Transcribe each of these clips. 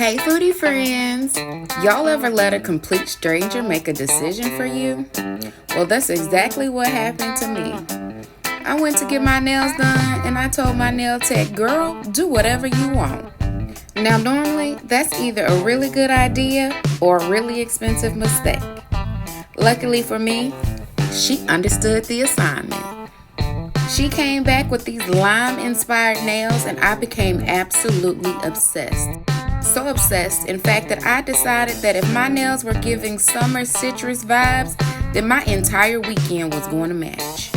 Hey foodie friends! Y'all ever let a complete stranger make a decision for you? Well, that's exactly what happened to me. I went to get my nails done and I told my nail tech, girl, do whatever you want. Now normally, that's either a really good idea or a really expensive mistake. Luckily for me, she understood the assignment. She came back with these lime-inspired nails and I became absolutely obsessed. So obsessed, in fact, that I decided that if my nails were giving summer citrus vibes, then my entire weekend was going to match.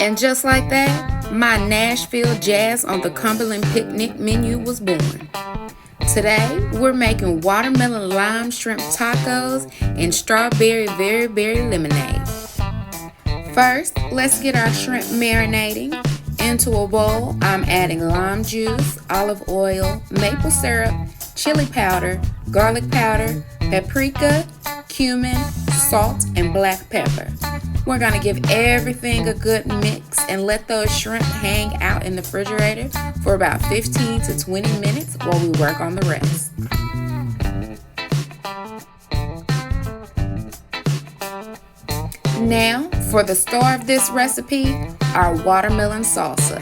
And just like that, my Nashville Jazz on the Cumberland picnic menu was born. Today, we're making watermelon lime shrimp tacos and strawberry very berry lemonade. First, let's get our shrimp marinating. Into a bowl, I'm adding lime juice, olive oil, maple syrup, chili powder, garlic powder, paprika, cumin, salt, and black pepper. We're going to give everything a good mix and let those shrimp hang out in the refrigerator for about 15 to 20 minutes while we work on the rest. Now, for the star of this recipe, our watermelon salsa.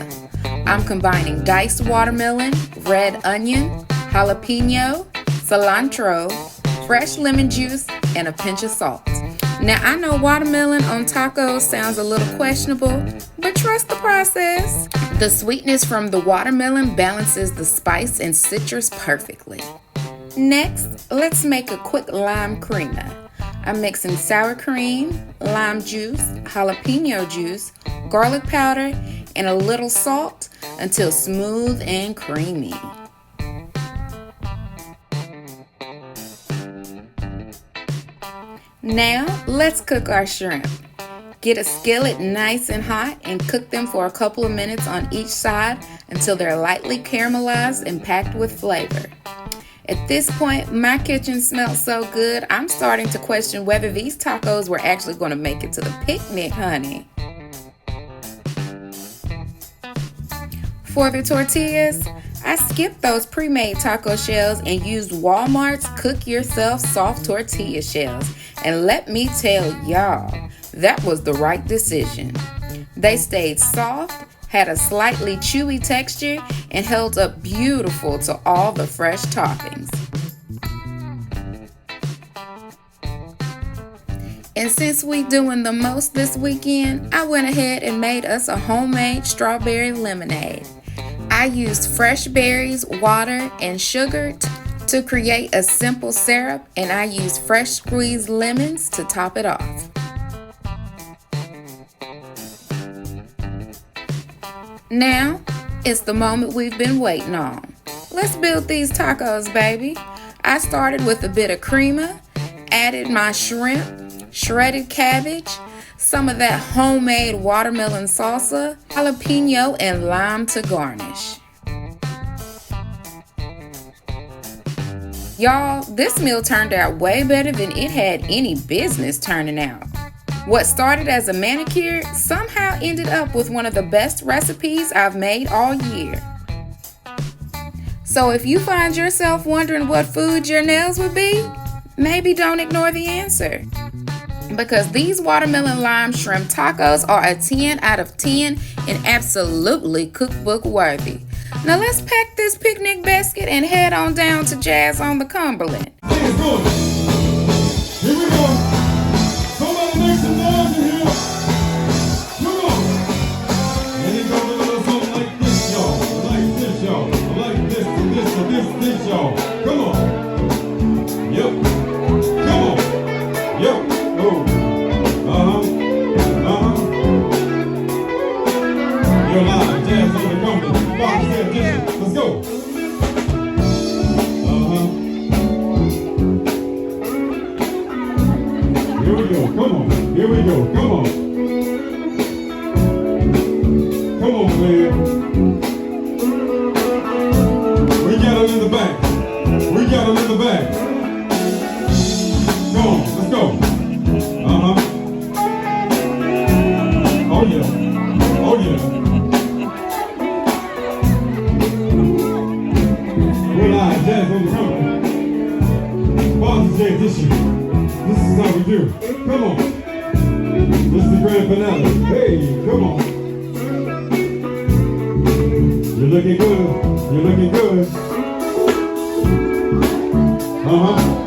I'm combining diced watermelon, red onion, jalapeno, cilantro, fresh lemon juice, and a pinch of salt. Now, I know watermelon on tacos sounds a little questionable, but trust the process. The sweetness from the watermelon balances the spice and citrus perfectly. Next, let's make a quick lime creamer. I'm mixing sour cream, lime juice, jalapeno juice, garlic powder, and a little salt until smooth and creamy. Now, let's cook our shrimp. Get a skillet nice and hot and cook them for a couple of minutes on each side until they're lightly caramelized and packed with flavor. At this point, my kitchen smells so good, I'm starting to question whether these tacos were actually going to make it to the picnic, honey. For the tortillas, I skipped those pre-made taco shells and used Walmart's cook-yourself soft tortilla shells. And let me tell y'all, that was the right decision. They stayed soft, had a slightly chewy texture, and held up beautiful to all the fresh toppings. And since we doing the most this weekend, I went ahead and made us a homemade strawberry lemonade. I used fresh berries, water, and sugar to create a simple syrup, and I used fresh squeezed lemons to top it off. Now, it's the moment we've been waiting on. Let's build these tacos, baby. I started with a bit of creamer, added my shrimp, shredded cabbage, some of that homemade watermelon salsa, jalapeno, and lime to garnish. Y'all, this meal turned out way better than it had any business turning out. What started as a manicure somehow ended up with one of the best recipes I've made all year. So if you find yourself wondering what food your nails would be, maybe don't ignore the answer. Because these watermelon lime shrimp tacos are a 10 out of 10 and absolutely cookbook worthy. Now let's pack this picnic basket and head on down to Jazz on the Cumberland. Here we go. Somebody make some noise in here. Come on. And it goes a little something like this, y'all. Like this, y'all. Like this, and this, and this, this, y'all. Come on. Yep. Come on. Yep. Oh. You're live. Jazz on the Cumberland. Bob said this. Let's go. Here we go, come on. Here we go, come on. Come on, man. We got him in the back. We got him in the back. Come on, let's go. Oh yeah. Oh yeah. We're live. jazz on the trumpet. Father's Day edition. This is how we do. Come on. This is the grand finale. Hey, come on. You're looking good. You're looking good. Uh-huh.